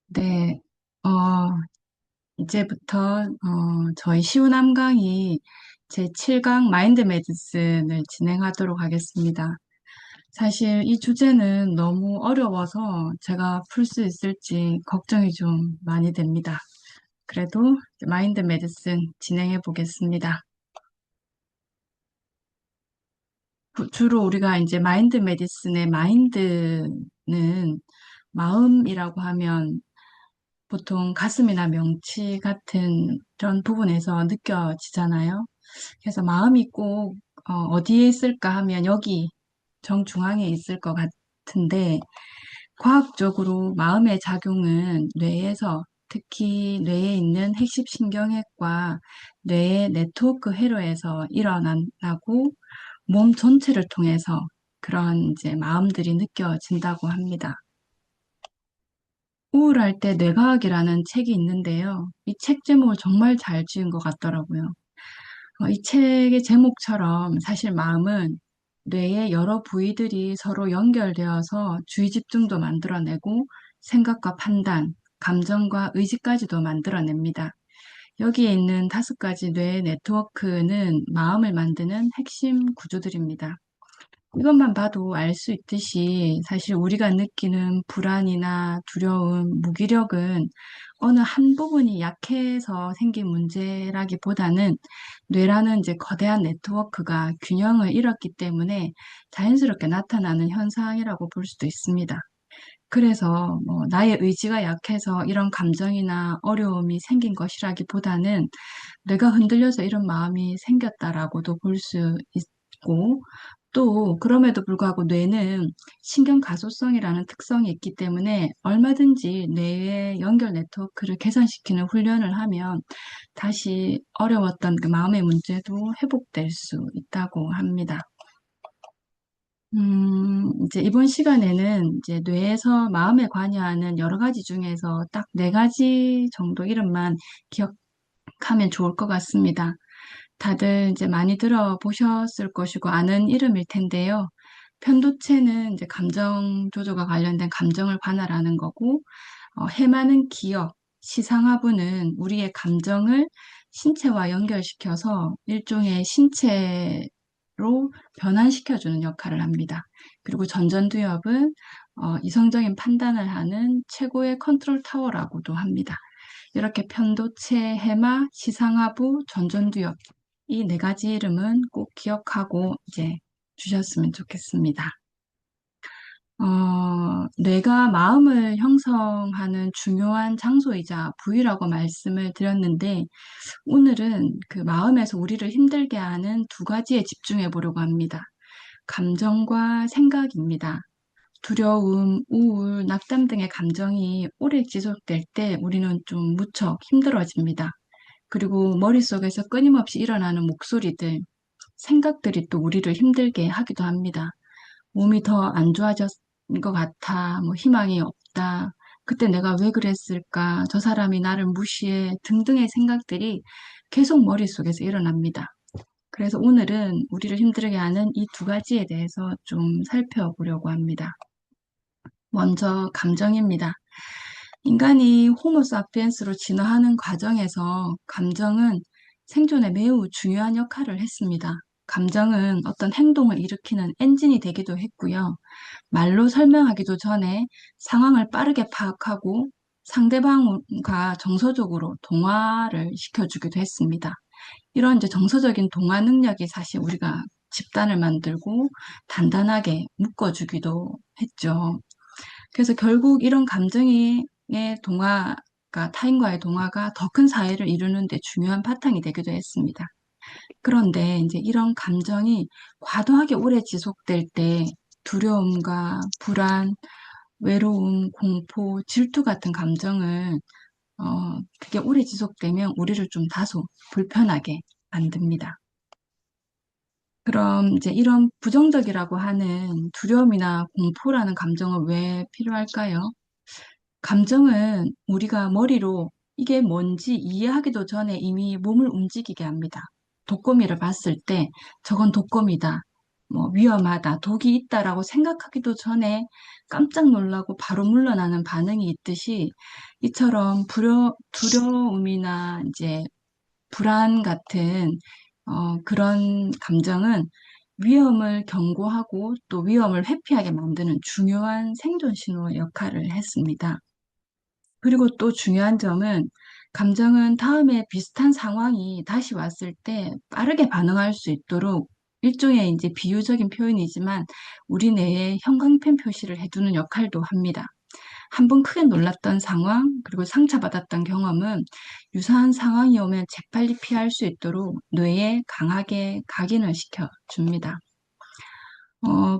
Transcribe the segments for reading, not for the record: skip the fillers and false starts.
네, 어, 이제부터, 저희 시우남 강의 제7강 마인드 메디슨을 진행하도록 하겠습니다. 사실 이 주제는 너무 어려워서 제가 풀 수 있을지 걱정이 좀 많이 됩니다. 그래도 마인드 메디슨 진행해 보겠습니다. 주로 우리가 이제 마인드 메디슨의 마인드는 마음이라고 하면 보통 가슴이나 명치 같은 그런 부분에서 느껴지잖아요. 그래서 마음이 꼭 디에 있을까 하면 여기 정중앙에 있을 것 같은데 과학적으로 마음의 작용은 뇌에서 특히 뇌에 있는 핵심 신경핵과 뇌의 네트워크 회로에서 일어나고 몸 전체를 통해서 그런 이제 마음들이 느껴진다고 합니다. 우울할 때 뇌과학이라는 책이 있는데요. 이 책 제목을 정말 잘 지은 것 같더라고요. 이 책의 제목처럼 사실 마음은 뇌의 여러 부위들이 서로 연결되어서 주의 집중도 만들어내고 생각과 판단, 감정과 의지까지도 만들어냅니다. 여기에 있는 5가지 뇌 네트워크는 마음을 만드는 핵심 구조들입니다. 이것만 봐도 알 수 있듯이 사실 우리가 느끼는 불안이나 두려움, 무기력은 어느 한 부분이 약해서 생긴 문제라기보다는 뇌라는 이제 거대한 네트워크가 균형을 잃었기 때문에 자연스럽게 나타나는 현상이라고 볼 수도 있습니다. 그래서 뭐 나의 의지가 약해서 이런 감정이나 어려움이 생긴 것이라기보다는 내가 흔들려서 이런 마음이 생겼다라고도 볼 수 있고, 또 그럼에도 불구하고 뇌는 신경 가소성이라는 특성이 있기 때문에 얼마든지 뇌의 연결 네트워크를 개선시키는 훈련을 하면 다시 어려웠던 그 마음의 문제도 회복될 수 있다고 합니다. 이제 이번 시간에는 이제 뇌에서 마음에 관여하는 여러 가지 중에서 딱 4가지 정도 이름만 기억하면 좋을 것 같습니다. 다들 이제 많이 들어보셨을 것이고 아는 이름일 텐데요. 편도체는 이제 감정 조절과 관련된 감정을 관할하는 거고, 해마는 기억, 시상하부는 우리의 감정을 신체와 연결시켜서 일종의 신체로 변환시켜주는 역할을 합니다. 그리고 전전두엽은 이성적인 판단을 하는 최고의 컨트롤 타워라고도 합니다. 이렇게 편도체, 해마, 시상하부, 전전두엽 이 4가지 이름은 꼭 기억하고 이제 주셨으면 좋겠습니다. 뇌가 마음을 형성하는 중요한 장소이자 부위라고 말씀을 드렸는데, 오늘은 그 마음에서 우리를 힘들게 하는 2가지에 집중해 보려고 합니다. 감정과 생각입니다. 두려움, 우울, 낙담 등의 감정이 오래 지속될 때 우리는 좀 무척 힘들어집니다. 그리고 머릿속에서 끊임없이 일어나는 목소리들, 생각들이 또 우리를 힘들게 하기도 합니다. 몸이 더 안 좋아진 것 같아, 뭐 희망이 없다, 그때 내가 왜 그랬을까, 저 사람이 나를 무시해 등등의 생각들이 계속 머릿속에서 일어납니다. 그래서 오늘은 우리를 힘들게 하는 이 2가지에 대해서 좀 살펴보려고 합니다. 먼저 감정입니다. 인간이 호모사피엔스로 진화하는 과정에서 감정은 생존에 매우 중요한 역할을 했습니다. 감정은 어떤 행동을 일으키는 엔진이 되기도 했고요. 말로 설명하기도 전에 상황을 빠르게 파악하고 상대방과 정서적으로 동화를 시켜주기도 했습니다. 이런 이제 정서적인 동화 능력이 사실 우리가 집단을 만들고 단단하게 묶어주기도 했죠. 그래서 결국 이런 감정의 동화가, 타인과의 동화가 더 큰 사회를 이루는 데 중요한 바탕이 되기도 했습니다. 그런데 이제 이런 감정이 과도하게 오래 지속될 때 두려움과 불안, 외로움, 공포, 질투 같은 감정을 그게 오래 지속되면 우리를 좀 다소 불편하게 만듭니다. 그럼 이제 이런 부정적이라고 하는 두려움이나 공포라는 감정은 왜 필요할까요? 감정은 우리가 머리로 이게 뭔지 이해하기도 전에 이미 몸을 움직이게 합니다. 독거미를 봤을 때 저건 독거미다. 뭐 위험하다, 독이 있다라고 생각하기도 전에 깜짝 놀라고 바로 물러나는 반응이 있듯이 이처럼 두려움이나 이제 불안 같은 그런 감정은 위험을 경고하고 또 위험을 회피하게 만드는 중요한 생존 신호 역할을 했습니다. 그리고 또 중요한 점은 감정은 다음에 비슷한 상황이 다시 왔을 때 빠르게 반응할 수 있도록 일종의 이제 비유적인 표현이지만 우리 뇌에 형광펜 표시를 해두는 역할도 합니다. 한 번 크게 놀랐던 상황, 그리고 상처받았던 경험은 유사한 상황이 오면 재빨리 피할 수 있도록 뇌에 강하게 각인을 시켜줍니다.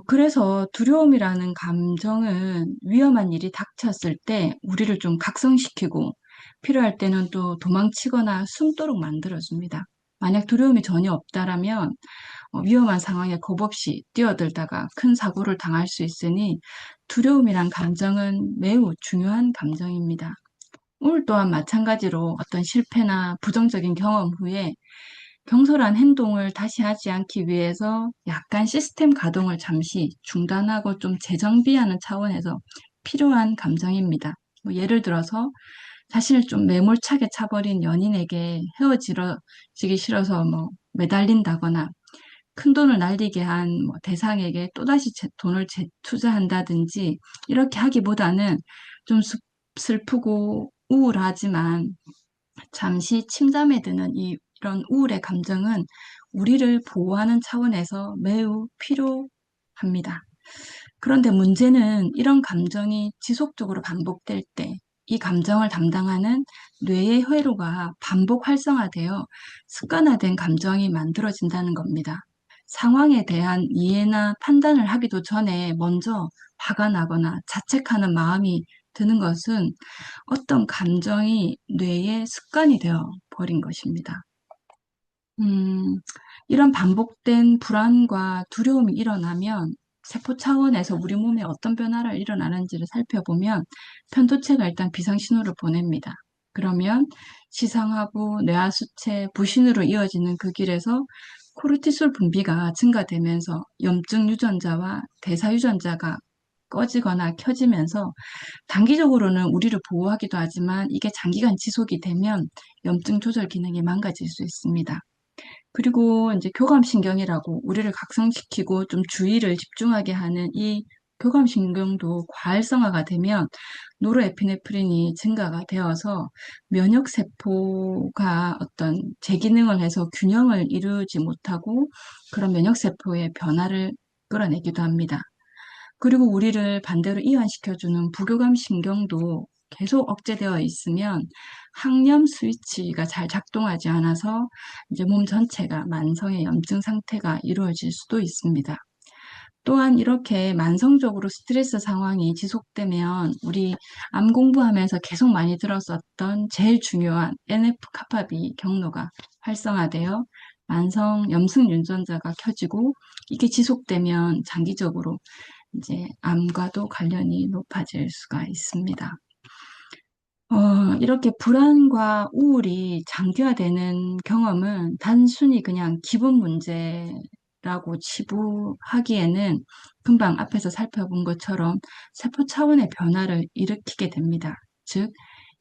그래서 두려움이라는 감정은 위험한 일이 닥쳤을 때 우리를 좀 각성시키고 필요할 때는 또 도망치거나 숨도록 만들어줍니다. 만약 두려움이 전혀 없다라면 위험한 상황에 겁없이 뛰어들다가 큰 사고를 당할 수 있으니 두려움이란 감정은 매우 중요한 감정입니다. 우울 또한 마찬가지로 어떤 실패나 부정적인 경험 후에 경솔한 행동을 다시 하지 않기 위해서 약간 시스템 가동을 잠시 중단하고 좀 재정비하는 차원에서 필요한 감정입니다. 뭐 예를 들어서 사실 좀 매몰차게 차버린 연인에게 헤어지기 싫어서 뭐 매달린다거나 큰 돈을 날리게 한 뭐 대상에게 또다시 돈을 투자한다든지 이렇게 하기보다는 좀 슬프고 우울하지만 잠시 침잠에 드는 이런 우울의 감정은 우리를 보호하는 차원에서 매우 필요합니다. 그런데 문제는 이런 감정이 지속적으로 반복될 때 이 감정을 담당하는 뇌의 회로가 반복 활성화되어 습관화된 감정이 만들어진다는 겁니다. 상황에 대한 이해나 판단을 하기도 전에 먼저 화가 나거나 자책하는 마음이 드는 것은 어떤 감정이 뇌의 습관이 되어 버린 것입니다. 음, 이런 반복된 불안과 두려움이 일어나면 세포 차원에서 우리 몸에 어떤 변화가 일어나는지를 살펴보면 편도체가 일단 비상신호를 보냅니다. 그러면 시상하부, 뇌하수체, 부신으로 이어지는 그 길에서 코르티솔 분비가 증가되면서 염증 유전자와 대사 유전자가 꺼지거나 켜지면서 단기적으로는 우리를 보호하기도 하지만 이게 장기간 지속이 되면 염증 조절 기능이 망가질 수 있습니다. 그리고 이제 교감신경이라고 우리를 각성시키고 좀 주의를 집중하게 하는 이 교감신경도 과활성화가 되면 노르에피네프린이 증가가 되어서 면역세포가 어떤 재기능을 해서 균형을 이루지 못하고 그런 면역세포의 변화를 끌어내기도 합니다. 그리고 우리를 반대로 이완시켜주는 부교감 신경도 계속 억제되어 있으면 항염 스위치가 잘 작동하지 않아서 이제 몸 전체가 만성의 염증 상태가 이루어질 수도 있습니다. 또한 이렇게 만성적으로 스트레스 상황이 지속되면 우리 암 공부하면서 계속 많이 들었었던 제일 중요한 NF-카파비 경로가 활성화되어 만성 염증 유전자가 켜지고 이게 지속되면 장기적으로 이제 암과도 관련이 높아질 수가 있습니다. 이렇게 불안과 우울이 장기화되는 경험은 단순히 그냥 기분 문제라고 치부하기에는 금방 앞에서 살펴본 것처럼 세포 차원의 변화를 일으키게 됩니다. 즉,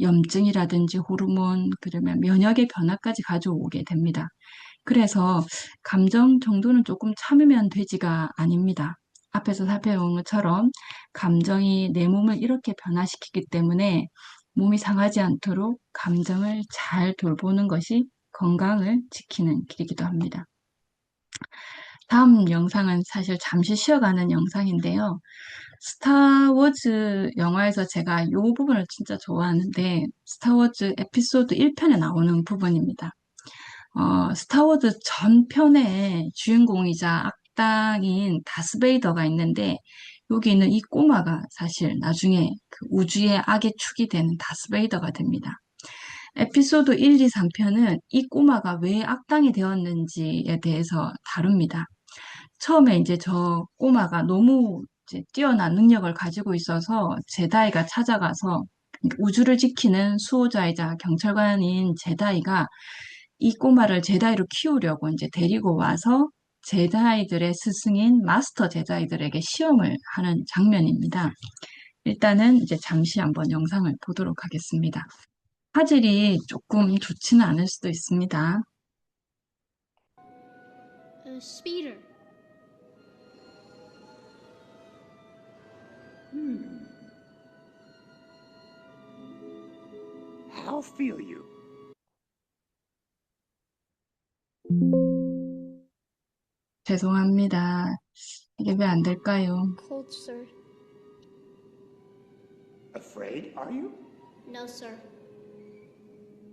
염증이라든지 호르몬, 그러면 면역의 변화까지 가져오게 됩니다. 그래서 감정 정도는 조금 참으면 되지가 아닙니다. 앞에서 살펴본 것처럼 감정이 내 몸을 이렇게 변화시키기 때문에 몸이 상하지 않도록 감정을 잘 돌보는 것이 건강을 지키는 길이기도 합니다. 다음 영상은 사실 잠시 쉬어가는 영상인데요. 스타워즈 영화에서 제가 이 부분을 진짜 좋아하는데 스타워즈 에피소드 1편에 나오는 부분입니다. 스타워즈 전편의 주인공이자 악당인 다스베이더가 있는데 여기 있는 이 꼬마가 사실 나중에 그 우주의 악의 축이 되는 다스베이더가 됩니다. 에피소드 1, 2, 3편은 이 꼬마가 왜 악당이 되었는지에 대해서 다룹니다. 처음에 이제 저 꼬마가 너무 이제 뛰어난 능력을 가지고 있어서 제다이가 찾아가서 우주를 지키는 수호자이자 경찰관인 제다이가 이 꼬마를 제다이로 키우려고 이제 데리고 와서 제자아이들의 스승인 마스터 제자아이들에게 시험을 하는 장면입니다. 일단은 이제 잠시 한번 영상을 보도록 하겠습니다. 화질이 조금 좋지는 않을 수도 있습니다. Speeder. How feel you? 죄송합니다. 이게 왜 안 될까요? Cold, sir. Afraid, are you? No, sir.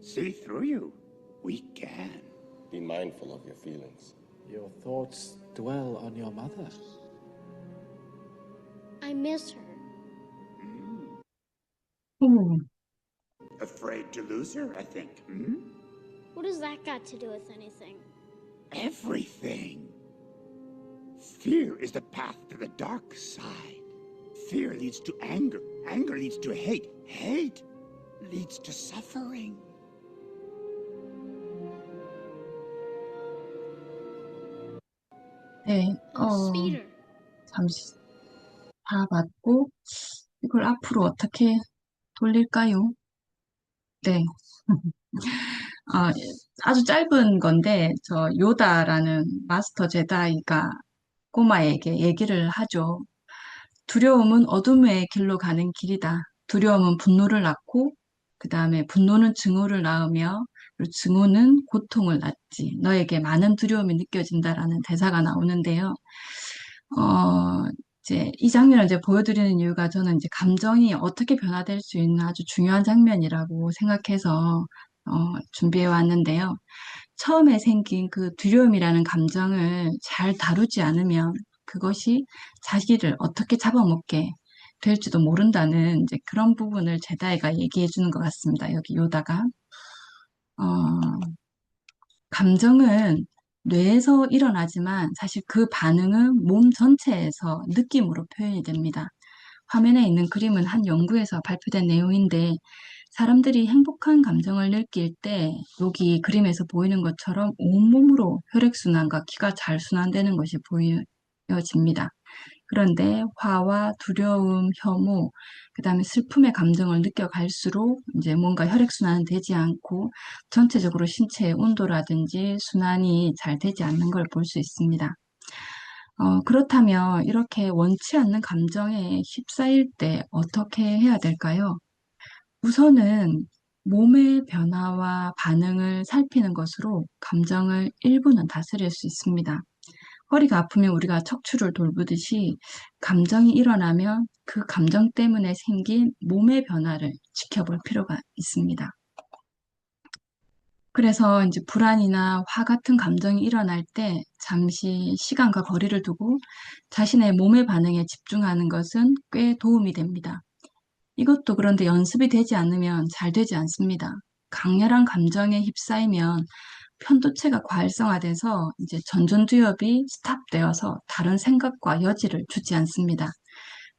See through you. We can. Be mindful of your feelings. Your thoughts dwell on your mother. I miss her. 오, Afraid to lose her, I think. Hmm? What has that got to do with anything? Everything. Fear is the path to the dark side. Fear leads to anger. Anger leads to hate. Hate leads to suffering. 네, Speeder. 잠시 다 맞고, 이걸 앞으로 어떻게 돌릴까요? 네. 아, 아주 짧은 건데, 저 요다라는 마스터 제다이가 꼬마에게 얘기를 하죠. 두려움은 어둠의 길로 가는 길이다. 두려움은 분노를 낳고, 그 다음에 분노는 증오를 낳으며, 그리고 증오는 고통을 낳지. 너에게 많은 두려움이 느껴진다라는 대사가 나오는데요. 어, 이제 이 장면을 이제 보여드리는 이유가 저는 이제 감정이 어떻게 변화될 수 있는 아주 중요한 장면이라고 생각해서 준비해 왔는데요. 처음에 생긴 그 두려움이라는 감정을 잘 다루지 않으면 그것이 자기를 어떻게 잡아먹게 될지도 모른다는 이제 그런 부분을 제다이가 얘기해 주는 것 같습니다. 여기 요다가. 어, 감정은 뇌에서 일어나지만 사실 그 반응은 몸 전체에서 느낌으로 표현이 됩니다. 화면에 있는 그림은 한 연구에서 발표된 내용인데 사람들이 행복한 감정을 느낄 때 여기 그림에서 보이는 것처럼 온몸으로 혈액순환과 기가 잘 순환되는 것이 보여집니다. 그런데 화와 두려움, 혐오, 그다음에 슬픔의 감정을 느껴갈수록 이제 뭔가 혈액순환은 되지 않고 전체적으로 신체의 온도라든지 순환이 잘 되지 않는 걸 볼 수 있습니다. 그렇다면 이렇게 원치 않는 감정에 휩싸일 때 어떻게 해야 될까요? 우선은 몸의 변화와 반응을 살피는 것으로 감정을 일부는 다스릴 수 있습니다. 허리가 아프면 우리가 척추를 돌보듯이 감정이 일어나면 그 감정 때문에 생긴 몸의 변화를 지켜볼 필요가 있습니다. 그래서 이제 불안이나 화 같은 감정이 일어날 때 잠시 시간과 거리를 두고 자신의 몸의 반응에 집중하는 것은 꽤 도움이 됩니다. 이것도 그런데 연습이 되지 않으면 잘 되지 않습니다. 강렬한 감정에 휩싸이면 편도체가 과활성화돼서 이제 전전두엽이 스탑되어서 다른 생각과 여지를 주지 않습니다.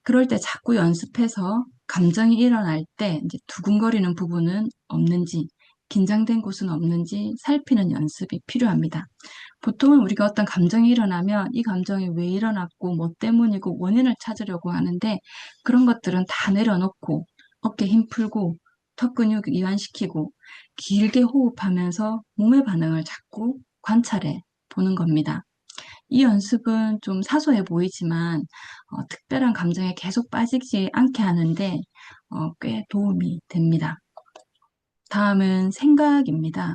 그럴 때 자꾸 연습해서 감정이 일어날 때 이제 두근거리는 부분은 없는지, 긴장된 곳은 없는지 살피는 연습이 필요합니다. 보통은 우리가 어떤 감정이 일어나면 이 감정이 왜 일어났고 뭐 때문이고 원인을 찾으려고 하는데 그런 것들은 다 내려놓고 어깨 힘 풀고 턱 근육 이완시키고 길게 호흡하면서 몸의 반응을 자꾸 관찰해 보는 겁니다. 이 연습은 좀 사소해 보이지만 특별한 감정에 계속 빠지지 않게 하는데 꽤 도움이 됩니다. 다음은 생각입니다.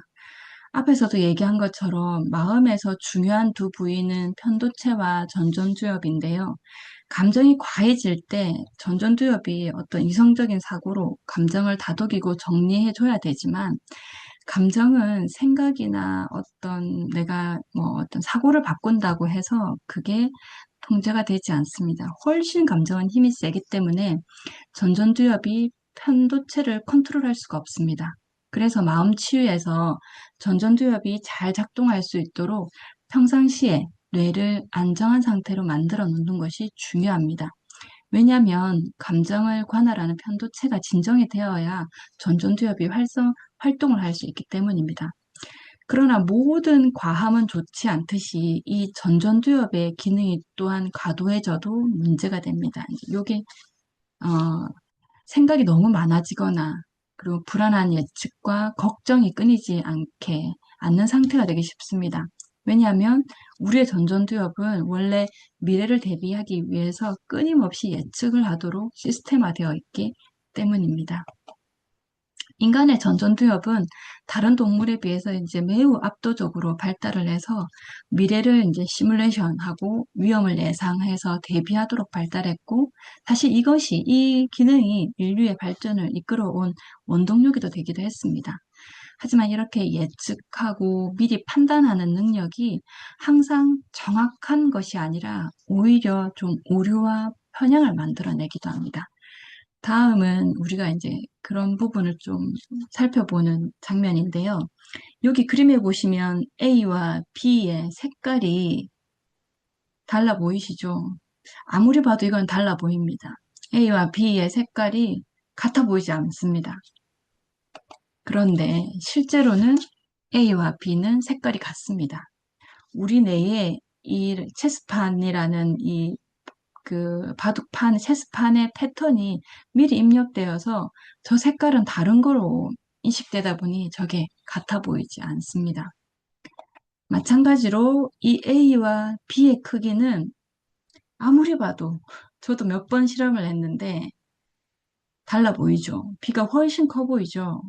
앞에서도 얘기한 것처럼 마음에서 중요한 두 부위는 편도체와 전전두엽인데요. 감정이 과해질 때 전전두엽이 어떤 이성적인 사고로 감정을 다독이고 정리해줘야 되지만 감정은 생각이나 어떤 내가 뭐 어떤 사고를 바꾼다고 해서 그게 통제가 되지 않습니다. 훨씬 감정은 힘이 세기 때문에 전전두엽이 편도체를 컨트롤할 수가 없습니다. 그래서 마음 치유에서 전전두엽이 잘 작동할 수 있도록 평상시에 뇌를 안정한 상태로 만들어 놓는 것이 중요합니다. 왜냐하면 감정을 관할하는 편도체가 진정이 되어야 전전두엽이 활동을 할 수 있기 때문입니다. 그러나 모든 과함은 좋지 않듯이 이 전전두엽의 기능이 또한 과도해져도 문제가 됩니다. 이게 생각이 너무 많아지거나 그리고 불안한 예측과 걱정이 끊이지 않는 상태가 되기 쉽습니다. 왜냐하면 우리의 전전두엽은 원래 미래를 대비하기 위해서 끊임없이 예측을 하도록 시스템화되어 있기 때문입니다. 인간의 전전두엽은 다른 동물에 비해서 이제 매우 압도적으로 발달을 해서 미래를 이제 시뮬레이션하고 위험을 예상해서 대비하도록 발달했고, 사실 이 기능이 인류의 발전을 이끌어온 원동력이 되기도 했습니다. 하지만 이렇게 예측하고 미리 판단하는 능력이 항상 정확한 것이 아니라 오히려 좀 오류와 편향을 만들어내기도 합니다. 다음은 우리가 이제 그런 부분을 좀 살펴보는 장면인데요. 여기 그림에 보시면 A와 B의 색깔이 달라 보이시죠? 아무리 봐도 이건 달라 보입니다. A와 B의 색깔이 같아 보이지 않습니다. 그런데 실제로는 A와 B는 색깔이 같습니다. 우리 뇌에 이 체스판이라는 바둑판, 체스판의 패턴이 미리 입력되어서 저 색깔은 다른 거로 인식되다 보니 저게 같아 보이지 않습니다. 마찬가지로 이 A와 B의 크기는 아무리 봐도 저도 몇 번 실험을 했는데 달라 보이죠. B가 훨씬 커 보이죠.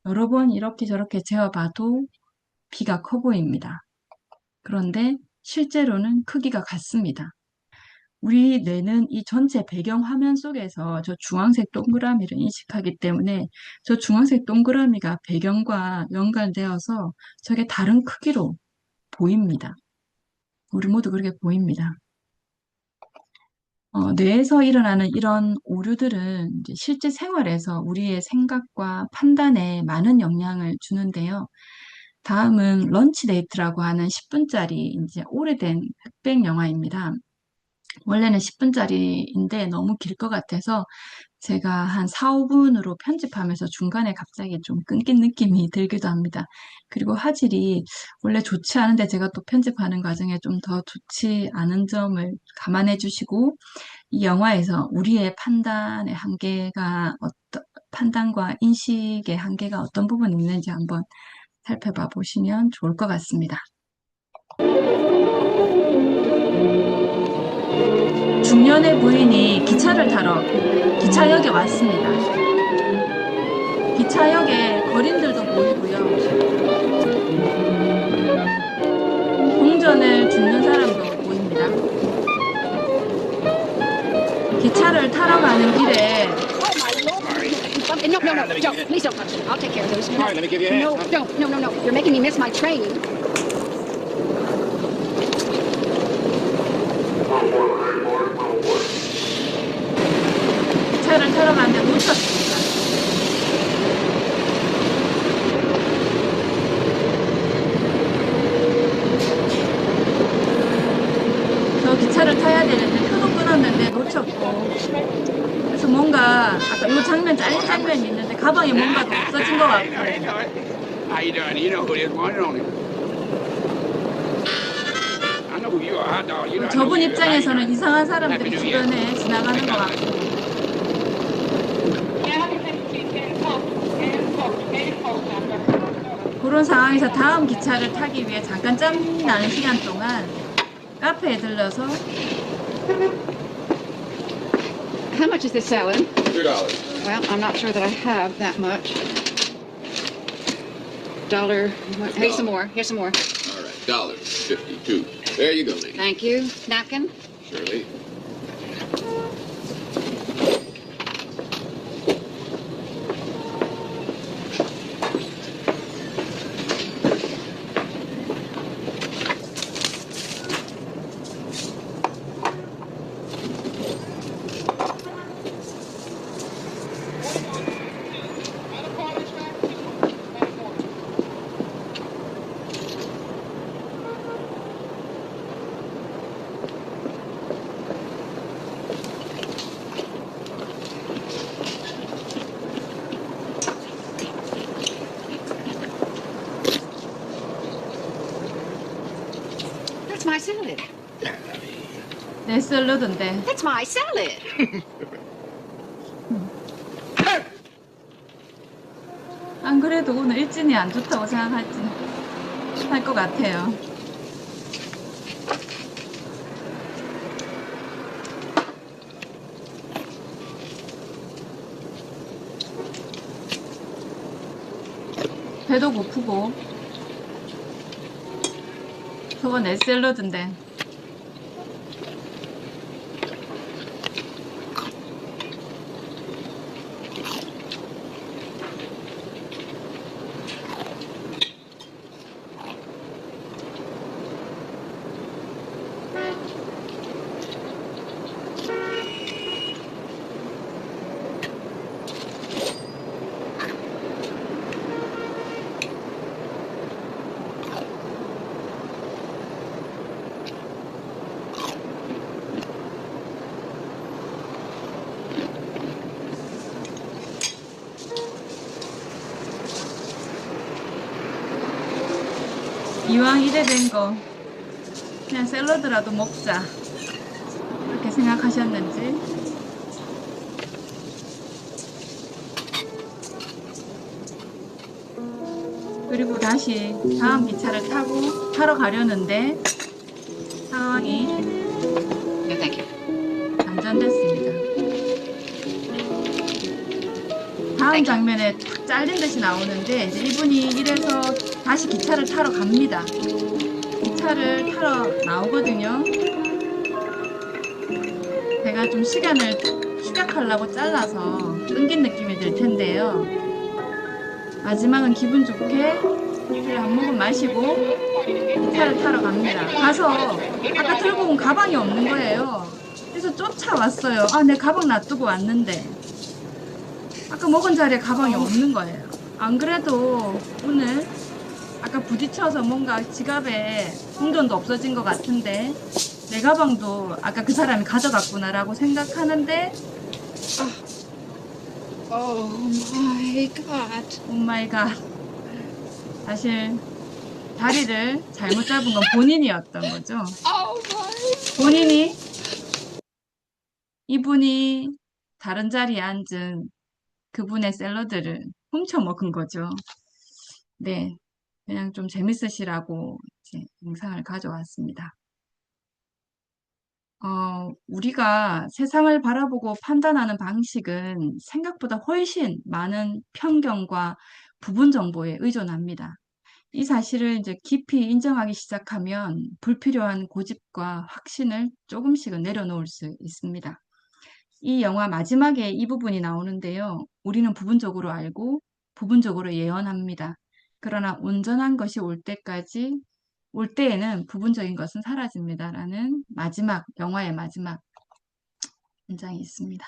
여러 번 이렇게 저렇게 재어봐도 B가 커 보입니다. 그런데 실제로는 크기가 같습니다. 우리 뇌는 이 전체 배경 화면 속에서 저 주황색 동그라미를 인식하기 때문에 저 주황색 동그라미가 배경과 연관되어서 저게 다른 크기로 보입니다. 우리 모두 그렇게 보입니다. 뇌에서 일어나는 이런 오류들은 이제 실제 생활에서 우리의 생각과 판단에 많은 영향을 주는데요. 다음은 런치 데이트라고 하는 10분짜리 이제 오래된 흑백 영화입니다. 원래는 10분짜리인데 너무 길 것 같아서 제가 한 4, 5분으로 편집하면서 중간에 갑자기 좀 끊긴 느낌이 들기도 합니다. 그리고 화질이 원래 좋지 않은데 제가 또 편집하는 과정에 좀 더 좋지 않은 점을 감안해 주시고 이 영화에서 우리의 판단과 인식의 한계가 어떤 부분이 있는지 한번 살펴봐 보시면 좋을 것 같습니다. 중년의 부인이 기차를 타러 기차역에 왔습니다. 기차역에 거린들도 보이고요. 동전을 줍는 사람도 보입니다. 기차를 타러 가는 길에 No, don't. Please don't touch it. I'll take care of those. All right, let me give you a No, hand. don't. No. You're making me miss my train. 기차를 타러 가는데 놓쳤습니다. 저 기차를 타야 되는데 표도 끊었는데 놓쳤고 그래서 뭔가 아까 이 장면 잘린 장면이 있는데 가방에 뭔가 더 없어진 것 같고 How you doing? You know who it is, one and only. I know who you are, hot dog. You know, I know 저분 who you are. 입장에서는 이상한 사람들이 주변에 지나가는 것 같고 그런 상황에서 다음 기차를 타기 위해 잠깐 짬 나는 시간 동안 카페에 들러서 How much is this salad? $2. Well, I'm not sure that I have that much. $1. Here's some more. Here's some more. All right, $1.52. There you go, lady. Thank you. Napkin? Shirley. salad. 내 샐러드인데. That's my salad. 안 그래도 오늘 일진이 안 좋다고 생각하지 할 것 같아요. 배도 고프고. 저거 내 샐러드인데. 이왕 이래 된 거 그냥 샐러드라도 먹자 그렇게 생각하셨는지. 그리고 다시 다음 기차를 타러 가려는데 상황이 No, thank you. 반전됐습니다. 다음 장면에 탁 잘린 듯이 나오는데 이제 이분이 이래서 다시 기차를 타러 갑니다. 기차를 타러 나오거든요. 제가 좀 시간을 축약하려고 잘라서 끊긴 느낌이 들 텐데요. 마지막은 기분 좋게 술 한 모금 마시고 기차를 타러 갑니다. 가서 아까 들고 온 가방이 없는 거예요. 그래서 쫓아왔어요. 아, 내 가방 놔두고 왔는데 아까 먹은 자리에 가방이 없는 거예요. 안 그래도 오늘 아까 부딪혀서 뭔가 지갑에 동전도 없어진 것 같은데 내 가방도 아까 그 사람이 가져갔구나라고 생각하는데 Oh my God. 오 마이 갓. 사실 다리를 잘못 잡은 건 본인이었던 거죠. Oh my. 본인이 이분이 다른 자리에 앉은 그분의 샐러드를 훔쳐 먹은 거죠. 네, 그냥 좀 재밌으시라고 이제 영상을 가져왔습니다. 우리가 세상을 바라보고 판단하는 방식은 생각보다 훨씬 많은 편견과 부분 정보에 의존합니다. 이 사실을 이제 깊이 인정하기 시작하면 불필요한 고집과 확신을 조금씩은 내려놓을 수 있습니다. 이 영화 마지막에 이 부분이 나오는데요. 우리는 부분적으로 알고 부분적으로 예언합니다. 그러나 온전한 것이 올 때에는 부분적인 것은 사라집니다라는 영화의 마지막 문장이 있습니다.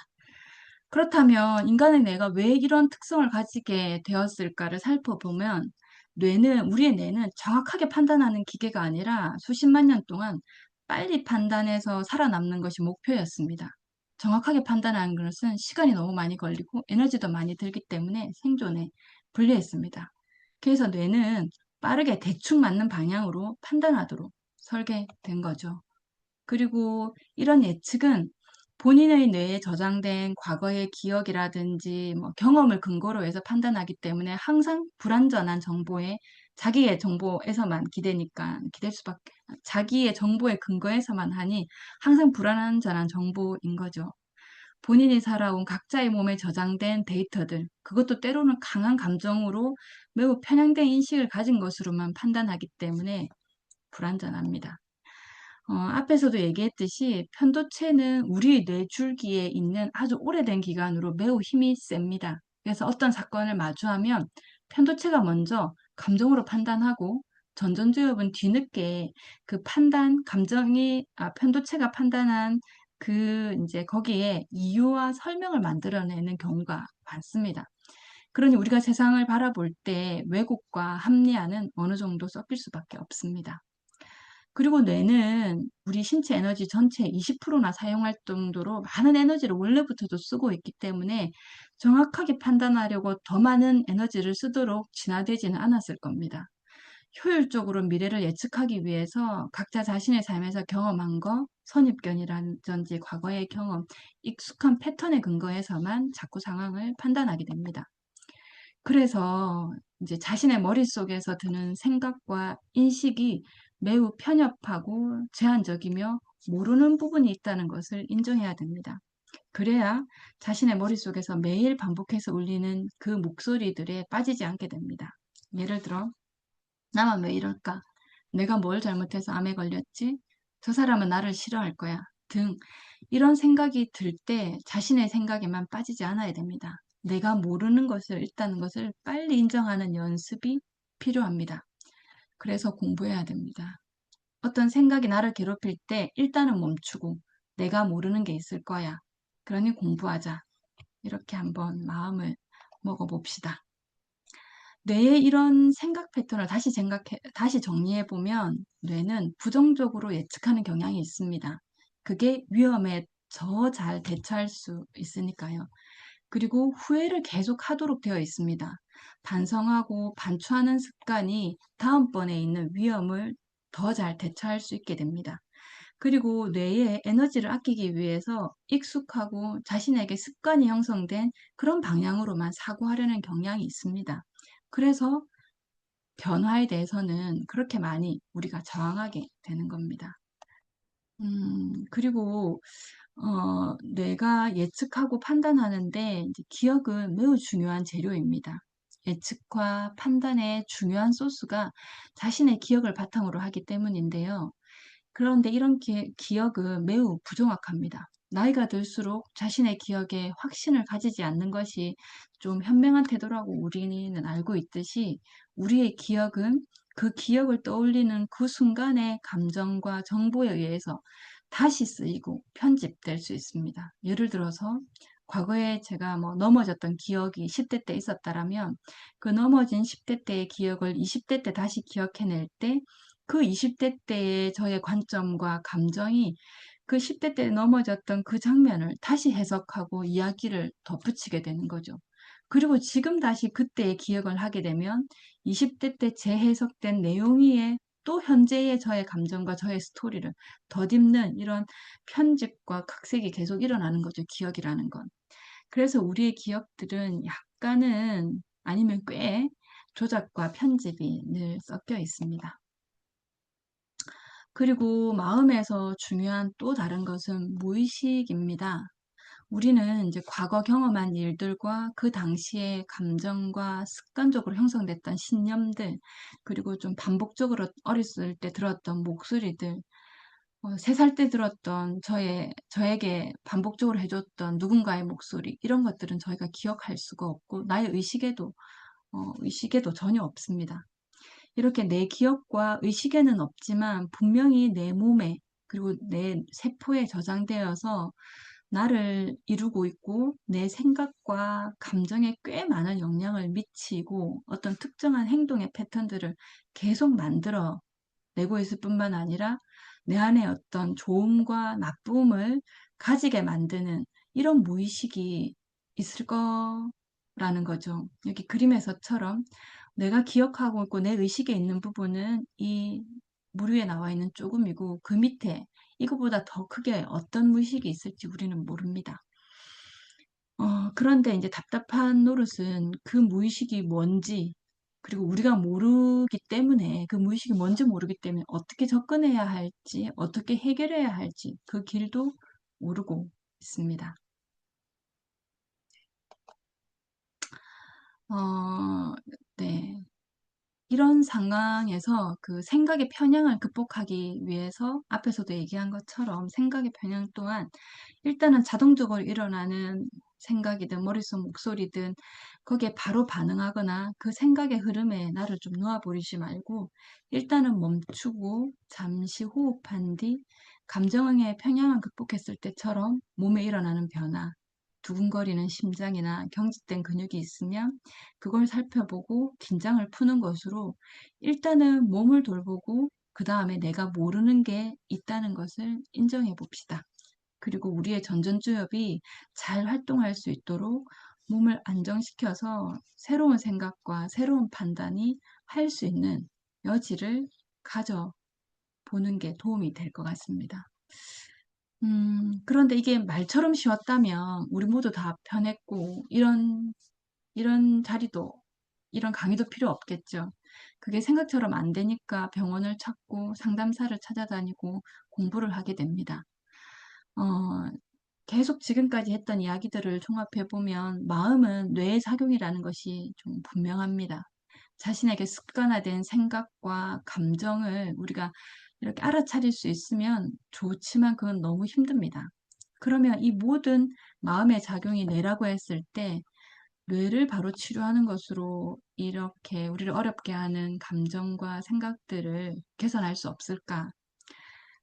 그렇다면 인간의 뇌가 왜 이런 특성을 가지게 되었을까를 살펴보면 우리의 뇌는 정확하게 판단하는 기계가 아니라 수십만 년 동안 빨리 판단해서 살아남는 것이 목표였습니다. 정확하게 판단하는 것은 시간이 너무 많이 걸리고 에너지도 많이 들기 때문에 생존에 불리했습니다. 그래서 뇌는 빠르게 대충 맞는 방향으로 판단하도록 설계된 거죠. 그리고 이런 예측은 본인의 뇌에 저장된 과거의 기억이라든지 경험을 근거로 해서 판단하기 때문에 항상 불완전한 정보에 자기의 정보에서만 자기의 정보에 근거해서만 하니 항상 불완전한 정보인 거죠. 본인이 살아온 각자의 몸에 저장된 데이터들, 그것도 때로는 강한 감정으로 매우 편향된 인식을 가진 것으로만 판단하기 때문에 불완전합니다. 앞에서도 얘기했듯이 편도체는 우리 뇌줄기에 있는 아주 오래된 기관으로 매우 힘이 셉니다. 그래서 어떤 사건을 마주하면 편도체가 먼저 감정으로 판단하고 전전두엽은 뒤늦게 그 편도체가 판단한 이제 거기에 이유와 설명을 만들어내는 경우가 많습니다. 그러니 우리가 세상을 바라볼 때 왜곡과 합리화는 어느 정도 섞일 수밖에 없습니다. 그리고 뇌는 우리 신체 에너지 전체의 20%나 사용할 정도로 많은 에너지를 원래부터도 쓰고 있기 때문에 정확하게 판단하려고 더 많은 에너지를 쓰도록 진화되지는 않았을 겁니다. 효율적으로 미래를 예측하기 위해서 각자 자신의 삶에서 경험한 거, 선입견이라든지 과거의 경험, 익숙한 패턴에 근거해서만 자꾸 상황을 판단하게 됩니다. 그래서 이제 자신의 머릿속에서 드는 생각과 인식이 매우 편협하고 제한적이며 모르는 부분이 있다는 것을 인정해야 됩니다. 그래야 자신의 머릿속에서 매일 반복해서 울리는 그 목소리들에 빠지지 않게 됩니다. 예를 들어, 나만 왜 이럴까? 내가 뭘 잘못해서 암에 걸렸지? 저 사람은 나를 싫어할 거야. 등 이런 생각이 들 때 자신의 생각에만 빠지지 않아야 됩니다. 내가 모르는 것을 있다는 것을 빨리 인정하는 연습이 필요합니다. 그래서 공부해야 됩니다. 어떤 생각이 나를 괴롭힐 때 일단은 멈추고 내가 모르는 게 있을 거야. 그러니 공부하자. 이렇게 한번 마음을 먹어봅시다. 뇌의 이런 생각 패턴을 다시 정리해보면 뇌는 부정적으로 예측하는 경향이 있습니다. 그게 위험에 더 잘 대처할 수 있으니까요. 그리고 후회를 계속 하도록 되어 있습니다. 반성하고 반추하는 습관이 다음번에 있는 위험을 더 잘 대처할 수 있게 됩니다. 그리고 뇌의 에너지를 아끼기 위해서 익숙하고 자신에게 습관이 형성된 그런 방향으로만 사고하려는 경향이 있습니다. 그래서 변화에 대해서는 그렇게 많이 우리가 저항하게 되는 겁니다. 그리고 뇌가 예측하고 판단하는데 이제 기억은 매우 중요한 재료입니다. 예측과 판단의 중요한 소스가 자신의 기억을 바탕으로 하기 때문인데요. 그런데 이런 기억은 매우 부정확합니다. 나이가 들수록 자신의 기억에 확신을 가지지 않는 것이 좀 현명한 태도라고 우리는 알고 있듯이 우리의 기억은 그 기억을 떠올리는 그 순간의 감정과 정보에 의해서 다시 쓰이고 편집될 수 있습니다. 예를 들어서 과거에 제가 뭐 넘어졌던 기억이 10대 때 있었다라면 그 넘어진 10대 때의 기억을 20대 때 다시 기억해낼 때 그 20대 때의 저의 관점과 감정이 그 10대 때 넘어졌던 그 장면을 다시 해석하고 이야기를 덧붙이게 되는 거죠. 그리고 지금 다시 그때의 기억을 하게 되면 20대 때 재해석된 내용위에 또 현재의 저의 감정과 저의 스토리를 덧입는 이런 편집과 각색이 계속 일어나는 거죠. 기억이라는 건. 그래서 우리의 기억들은 약간은 아니면 꽤 조작과 편집이 늘 섞여 있습니다. 그리고 마음에서 중요한 또 다른 것은 무의식입니다. 우리는 이제 과거 경험한 일들과 그 당시의 감정과 습관적으로 형성됐던 신념들, 그리고 좀 반복적으로 어렸을 때 들었던 목소리들, 3살 때 들었던 저에게 반복적으로 해줬던 누군가의 목소리, 이런 것들은 저희가 기억할 수가 없고, 나의 의식에도 전혀 없습니다. 이렇게 내 기억과 의식에는 없지만 분명히 내 몸에 그리고 내 세포에 저장되어서 나를 이루고 있고 내 생각과 감정에 꽤 많은 영향을 미치고 어떤 특정한 행동의 패턴들을 계속 만들어 내고 있을 뿐만 아니라 내 안에 어떤 좋음과 나쁨을 가지게 만드는 이런 무의식이 있을 거라는 거죠. 여기 그림에서처럼 내가 기억하고 있고 내 의식에 있는 부분은 이 물 위에 나와 있는 조금이고 그 밑에 이거보다 더 크게 어떤 무의식이 있을지 우리는 모릅니다. 그런데 이제 답답한 노릇은 그 무의식이 뭔지, 그리고 우리가 모르기 때문에, 그 무의식이 뭔지 모르기 때문에 어떻게 접근해야 할지, 어떻게 해결해야 할지, 그 길도 모르고 있습니다. 네. 이런 상황에서 그 생각의 편향을 극복하기 위해서 앞에서도 얘기한 것처럼 생각의 편향 또한 일단은 자동적으로 일어나는 생각이든 머릿속 목소리든 거기에 바로 반응하거나 그 생각의 흐름에 나를 좀 놓아버리지 말고 일단은 멈추고 잠시 호흡한 뒤 감정의 편향을 극복했을 때처럼 몸에 일어나는 변화, 두근거리는 심장이나 경직된 근육이 있으면 그걸 살펴보고 긴장을 푸는 것으로 일단은 몸을 돌보고 그 다음에 내가 모르는 게 있다는 것을 인정해 봅시다. 그리고 우리의 전전주엽이 잘 활동할 수 있도록 몸을 안정시켜서 새로운 생각과 새로운 판단이 할 수 있는 여지를 가져보는 게 도움이 될 것 같습니다. 그런데 이게 말처럼 쉬웠다면 우리 모두 다 편했고, 이런 자리도, 이런 강의도 필요 없겠죠. 그게 생각처럼 안 되니까 병원을 찾고 상담사를 찾아다니고 공부를 하게 됩니다. 어, 계속 지금까지 했던 이야기들을 종합해보면 마음은 뇌의 작용이라는 것이 좀 분명합니다. 자신에게 습관화된 생각과 감정을 우리가 이렇게 알아차릴 수 있으면 좋지만 그건 너무 힘듭니다. 그러면 이 모든 마음의 작용이 뇌라고 했을 때 뇌를 바로 치료하는 것으로 이렇게 우리를 어렵게 하는 감정과 생각들을 개선할 수 없을까?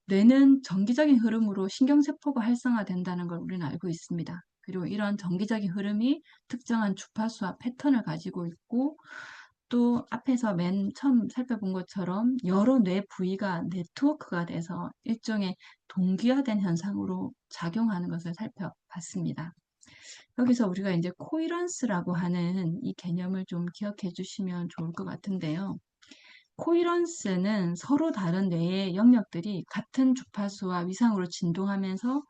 뇌는 정기적인 흐름으로 신경세포가 활성화된다는 걸 우리는 알고 있습니다. 그리고 이런 정기적인 흐름이 특정한 주파수와 패턴을 가지고 있고, 또 앞에서 맨 처음 살펴본 것처럼 여러 뇌 부위가 네트워크가 돼서 일종의 동기화된 현상으로 작용하는 것을 살펴봤습니다. 여기서 우리가 이제 코이런스라고 하는 이 개념을 좀 기억해 주시면 좋을 것 같은데요. 코이런스는 서로 다른 뇌의 영역들이 같은 주파수와 위상으로 진동하면서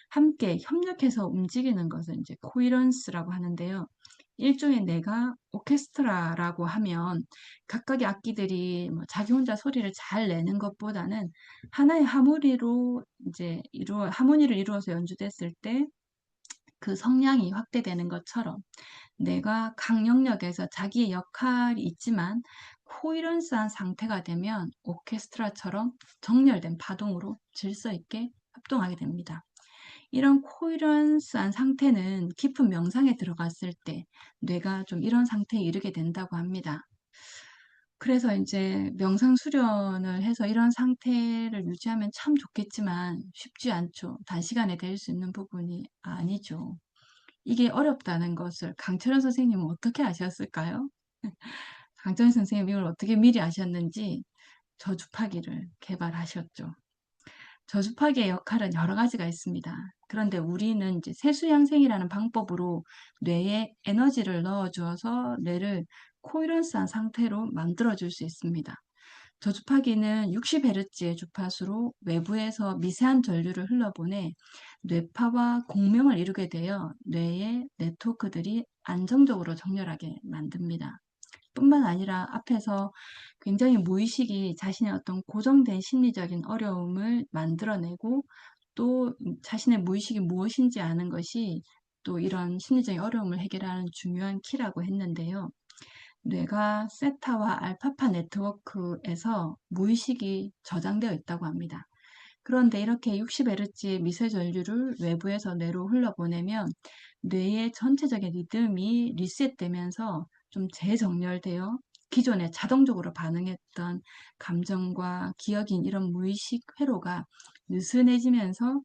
함께 협력해서 움직이는 것을 이제 코이런스라고 하는데요. 일종의 뇌가 오케스트라라고 하면 각각의 악기들이 뭐 자기 혼자 소리를 잘 내는 것보다는 하나의 하모니를 이루어서 연주됐을 때 그 성량이 확대되는 것처럼 내가 각 영역에서 자기의 역할이 있지만 코이런스한 상태가 되면 오케스트라처럼 정렬된 파동으로 질서 있게 협동하게 됩니다. 이런 코이런스한 상태는 깊은 명상에 들어갔을 때 뇌가 좀 이런 상태에 이르게 된다고 합니다. 그래서 이제 명상 수련을 해서 이런 상태를 유지하면 참 좋겠지만 쉽지 않죠. 단시간에 될 수 있는 부분이 아니죠. 이게 어렵다는 것을 강철원 선생님은 어떻게 아셨을까요? 강철원 선생님이 이걸 어떻게 미리 아셨는지 저주파기를 개발하셨죠. 저주파기의 역할은 여러 가지가 있습니다. 그런데 우리는 이제 세수양생이라는 방법으로 뇌에 에너지를 넣어주어서 뇌를 코이런스한 상태로 만들어줄 수 있습니다. 저주파기는 60Hz의 주파수로 외부에서 미세한 전류를 흘러보내 뇌파와 공명을 이루게 되어 뇌의 네트워크들이 안정적으로 정렬하게 만듭니다. 뿐만 아니라 앞에서 굉장히 무의식이 자신의 어떤 고정된 심리적인 어려움을 만들어내고 또 자신의 무의식이 무엇인지 아는 것이 또 이런 심리적인 어려움을 해결하는 중요한 키라고 했는데요. 뇌가 세타와 알파파 네트워크에서 무의식이 저장되어 있다고 합니다. 그런데 이렇게 60Hz의 미세 전류를 외부에서 뇌로 흘러보내면 뇌의 전체적인 리듬이 리셋되면서 좀 재정렬되어 기존에 자동적으로 반응했던 감정과 기억인 이런 무의식 회로가 느슨해지면서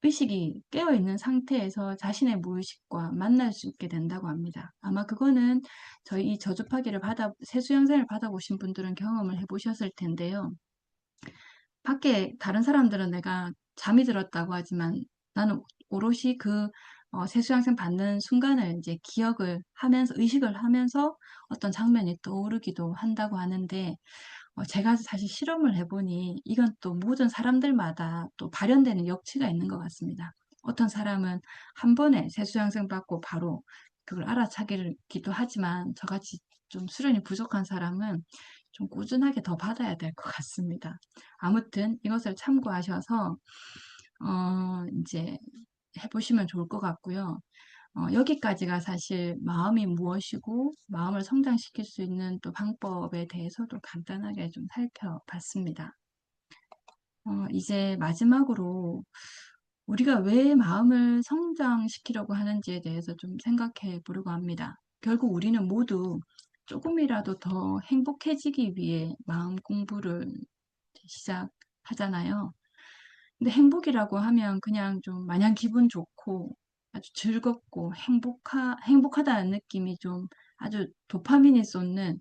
의식이 깨어있는 상태에서 자신의 무의식과 만날 수 있게 된다고 합니다. 아마 그거는 저희 이 세수양생을 받아보신 분들은 경험을 해보셨을 텐데요. 밖에 다른 사람들은 내가 잠이 들었다고 하지만 나는 오롯이 세수양생 받는 순간을 이제 기억을 하면서, 의식을 하면서 어떤 장면이 떠오르기도 한다고 하는데, 제가 사실 실험을 해보니 이건 또 모든 사람들마다 또 발현되는 역치가 있는 것 같습니다. 어떤 사람은 한 번에 세수양생 받고 바로 그걸 알아차리기도 하지만 저같이 좀 수련이 부족한 사람은 좀 꾸준하게 더 받아야 될 것 같습니다. 아무튼 이것을 참고하셔서 이제 해보시면 좋을 것 같고요. 여기까지가 사실 마음이 무엇이고 마음을 성장시킬 수 있는 또 방법에 대해서도 간단하게 좀 살펴봤습니다. 이제 마지막으로 우리가 왜 마음을 성장시키려고 하는지에 대해서 좀 생각해 보려고 합니다. 결국 우리는 모두 조금이라도 더 행복해지기 위해 마음 공부를 시작하잖아요. 근데 행복이라고 하면 그냥 좀 마냥 기분 좋고 아주 즐겁고 행복하다는 느낌이 좀 아주 도파민이 쏟는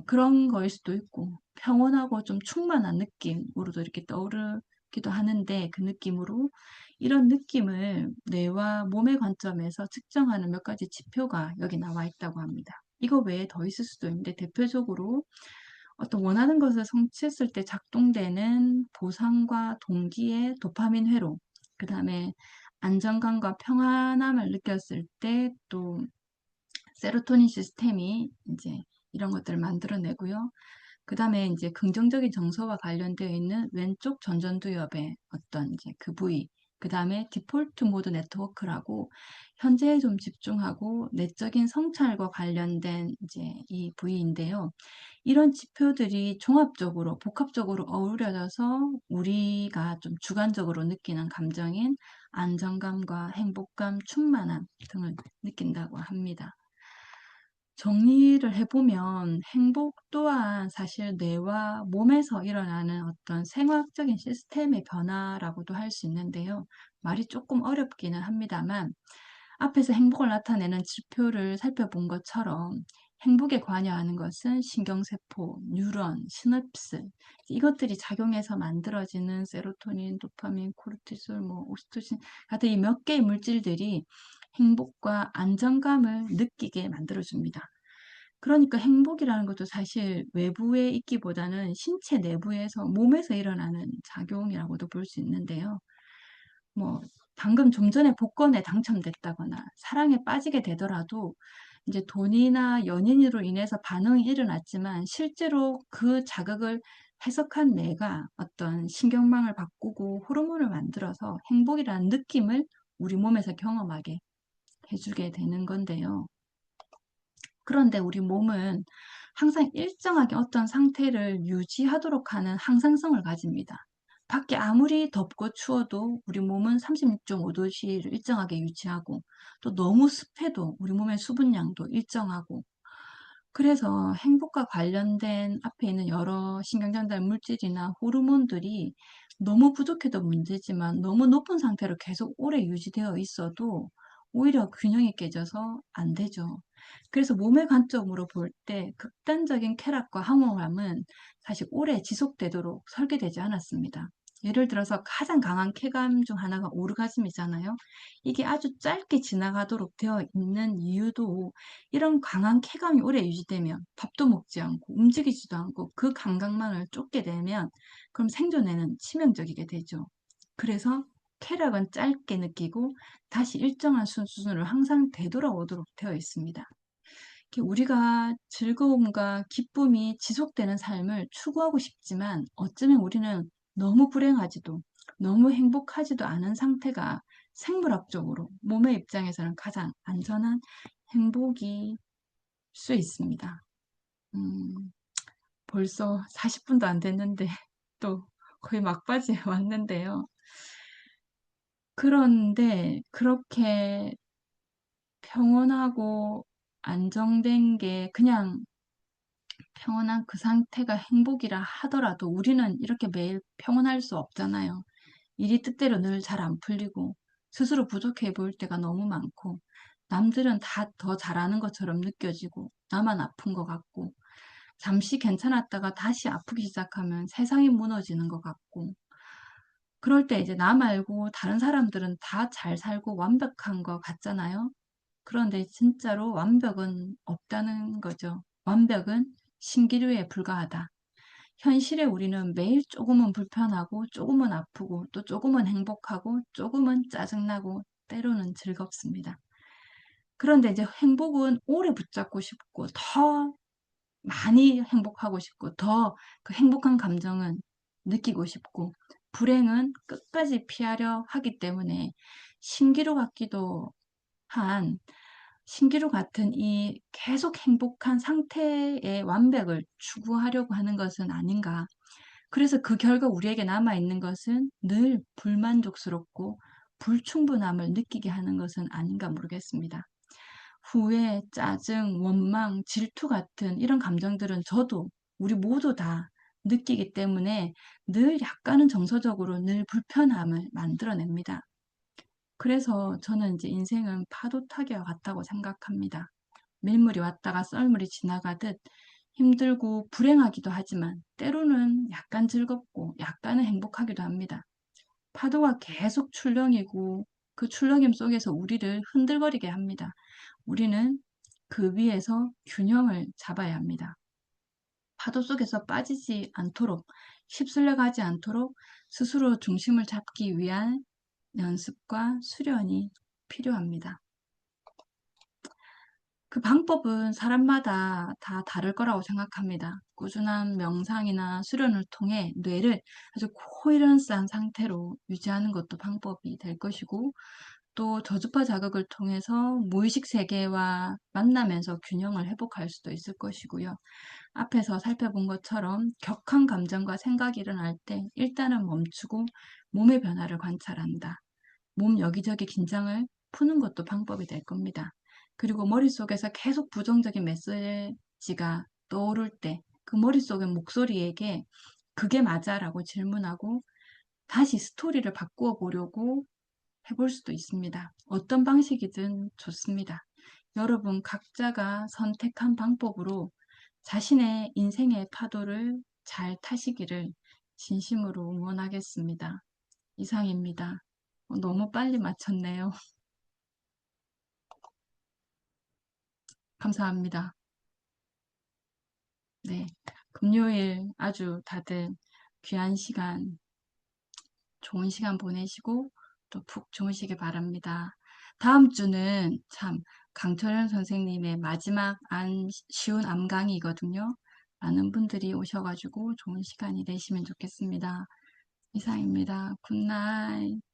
그런 거일 수도 있고 평온하고 좀 충만한 느낌으로도 이렇게 떠오르기도 하는데 그 느낌으로 이런 느낌을 뇌와 몸의 관점에서 측정하는 몇 가지 지표가 여기 나와 있다고 합니다. 이거 외에 더 있을 수도 있는데 대표적으로 어떤 원하는 것을 성취했을 때 작동되는 보상과 동기의 도파민 회로, 그 다음에 안정감과 평안함을 느꼈을 때 또 세로토닌 시스템이 이제 이런 것들을 만들어내고요. 그 다음에 이제 긍정적인 정서와 관련되어 있는 왼쪽 전전두엽의 어떤 이제 그 부위, 그 다음에 디폴트 모드 네트워크라고 현재에 좀 집중하고 내적인 성찰과 관련된 이제 이 부위인데요. 이런 지표들이 종합적으로, 복합적으로 어우러져서 우리가 좀 주관적으로 느끼는 감정인 안정감과 행복감, 충만함 등을 느낀다고 합니다. 정리를 해보면 행복 또한 사실 뇌와 몸에서 일어나는 어떤 생화학적인 시스템의 변화라고도 할 수 있는데요. 말이 조금 어렵기는 합니다만 앞에서 행복을 나타내는 지표를 살펴본 것처럼 행복에 관여하는 것은 신경세포, 뉴런, 시냅스 이것들이 작용해서 만들어지는 세로토닌, 도파민, 코르티솔, 오시토신 같은 이 몇 개의 물질들이 행복과 안정감을 느끼게 만들어줍니다. 그러니까 행복이라는 것도 사실 외부에 있기보다는 신체 내부에서 몸에서 일어나는 작용이라고도 볼 수 있는데요. 방금 좀 전에 복권에 당첨됐다거나 사랑에 빠지게 되더라도 이제 돈이나 연인으로 인해서 반응이 일어났지만 실제로 그 자극을 해석한 뇌가 어떤 신경망을 바꾸고 호르몬을 만들어서 행복이라는 느낌을 우리 몸에서 경험하게 해주게 되는 건데요. 그런데 우리 몸은 항상 일정하게 어떤 상태를 유지하도록 하는 항상성을 가집니다. 밖에 아무리 덥고 추워도 우리 몸은 36.5도씨를 일정하게 유지하고 또 너무 습해도 우리 몸의 수분량도 일정하고 그래서 행복과 관련된 앞에 있는 여러 신경전달 물질이나 호르몬들이 너무 부족해도 문제지만 너무 높은 상태로 계속 오래 유지되어 있어도 오히려 균형이 깨져서 안 되죠. 그래서 몸의 관점으로 볼 때 극단적인 쾌락과 황홀함은 사실 오래 지속되도록 설계되지 않았습니다. 예를 들어서 가장 강한 쾌감 중 하나가 오르가즘이잖아요. 이게 아주 짧게 지나가도록 되어 있는 이유도 이런 강한 쾌감이 오래 유지되면 밥도 먹지 않고 움직이지도 않고 그 감각만을 쫓게 되면 그럼 생존에는 치명적이게 되죠. 그래서 쾌락은 짧게 느끼고 다시 일정한 수준으로 항상 되돌아오도록 되어 있습니다. 우리가 즐거움과 기쁨이 지속되는 삶을 추구하고 싶지만 어쩌면 우리는 너무 불행하지도 너무 행복하지도 않은 상태가 생물학적으로 몸의 입장에서는 가장 안전한 행복이 수 있습니다. 벌써 40분도 안 됐는데 또 거의 막바지에 왔는데요. 그런데 그렇게 평온하고 안정된 게 그냥 평온한 그 상태가 행복이라 하더라도 우리는 이렇게 매일 평온할 수 없잖아요. 일이 뜻대로 늘 잘 안 풀리고 스스로 부족해 보일 때가 너무 많고 남들은 다 더 잘하는 것처럼 느껴지고 나만 아픈 것 같고 잠시 괜찮았다가 다시 아프기 시작하면 세상이 무너지는 것 같고 그럴 때 이제 나 말고 다른 사람들은 다 잘 살고 완벽한 것 같잖아요. 그런데 진짜로 완벽은 없다는 거죠. 완벽은 신기루에 불과하다. 현실에 우리는 매일 조금은 불편하고 조금은 아프고 또 조금은 행복하고 조금은 짜증나고 때로는 즐겁습니다. 그런데 이제 행복은 오래 붙잡고 싶고 더 많이 행복하고 싶고 더 그 행복한 감정은 느끼고 싶고 불행은 끝까지 피하려 하기 때문에 신기루 같기도 한 신기루 같은 이 계속 행복한 상태의 완벽을 추구하려고 하는 것은 아닌가. 그래서 그 결과 우리에게 남아있는 것은 늘 불만족스럽고 불충분함을 느끼게 하는 것은 아닌가 모르겠습니다. 후회, 짜증, 원망, 질투 같은 이런 감정들은 저도 우리 모두 다 느끼기 때문에 늘 약간은 정서적으로 늘 불편함을 만들어냅니다. 그래서 저는 이제 인생은 파도 타기와 같다고 생각합니다. 밀물이 왔다가 썰물이 지나가듯 힘들고 불행하기도 하지만 때로는 약간 즐겁고 약간은 행복하기도 합니다. 파도가 계속 출렁이고 그 출렁임 속에서 우리를 흔들거리게 합니다. 우리는 그 위에서 균형을 잡아야 합니다. 파도 속에서 빠지지 않도록, 휩쓸려 가지 않도록 스스로 중심을 잡기 위한 연습과 수련이 필요합니다. 그 방법은 사람마다 다 다를 거라고 생각합니다. 꾸준한 명상이나 수련을 통해 뇌를 아주 코헤런스한 상태로 유지하는 것도 방법이 될 것이고, 또 저주파 자극을 통해서 무의식 세계와 만나면서 균형을 회복할 수도 있을 것이고요. 앞에서 살펴본 것처럼 격한 감정과 생각이 일어날 때 일단은 멈추고 몸의 변화를 관찰한다. 몸 여기저기 긴장을 푸는 것도 방법이 될 겁니다. 그리고 머릿속에서 계속 부정적인 메시지가 떠오를 때 그 머릿속의 목소리에게 그게 맞아? 라고 질문하고 다시 스토리를 바꾸어 보려고 해볼 수도 있습니다. 어떤 방식이든 좋습니다. 여러분 각자가 선택한 방법으로 자신의 인생의 파도를 잘 타시기를 진심으로 응원하겠습니다. 이상입니다. 너무 빨리 마쳤네요. 감사합니다. 네. 금요일 아주 다들 귀한 시간, 좋은 시간 보내시고 또 푹 주무시기 바랍니다. 다음 주는 참 강철현 선생님의 마지막 쉬운 암 강의거든요. 많은 분들이 오셔가지고 좋은 시간이 되시면 좋겠습니다. 이상입니다. 굿나잇.